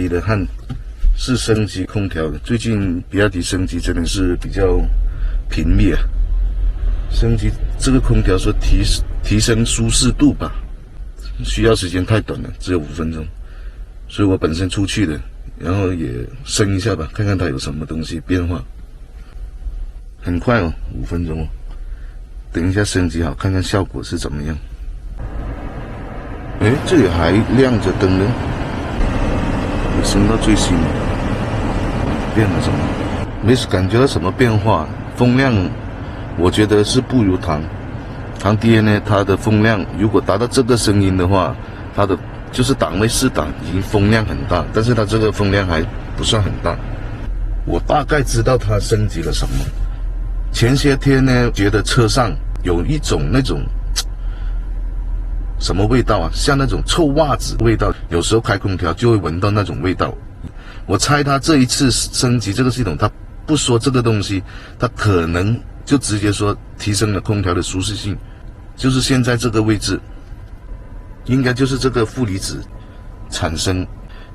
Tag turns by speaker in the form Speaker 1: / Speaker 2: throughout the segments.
Speaker 1: 你的汗是升级空调的，最近比亚迪升级真的是比较频密啊。升级这个空调说提升舒适度吧，需要时间太短了，只有5分钟，所以我本身出去的，然后也升一下吧，看看它有什么东西变化。很快哦，5分钟哦，等一下升级好，看看效果是怎么样。诶，这里还亮着灯呢，我升到最新，变了什么？没感觉到什么变化，风量我觉得是不如唐 DNA 它的风量，如果达到这个声音的话，它的就是档位4档已经风量很大，但是它这个风量还不算很大。我大概知道它升级了什么。前些天呢，觉得车上有一种那种什么味道啊，像那种臭袜子味道，有时候开空调就会闻到那种味道。我猜它这一次升级这个系统，它不说这个东西，它可能就直接说提升了空调的舒适性，就是现在这个位置，应该就是这个负离子产生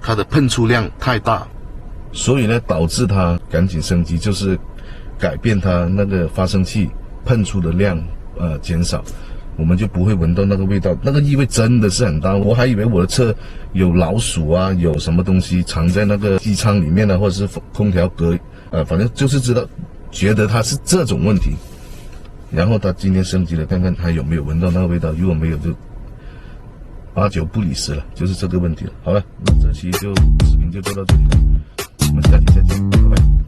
Speaker 1: 它的喷出量太大，所以呢导致它赶紧升级，就是改变它那个发生器喷出的量减少，我们就不会闻到那个味道，那个异味真的是很大。我还以为我的车有老鼠啊，有什么东西藏在那个机舱里面啊，或者是空调格反正就是觉得它是这种问题。然后他今天升级了，看看还有没有闻到那个味道，如果没有就8、9不离10了，就是这个问题了。好了，那这期视频就做到这里了，我们下期再见，拜拜。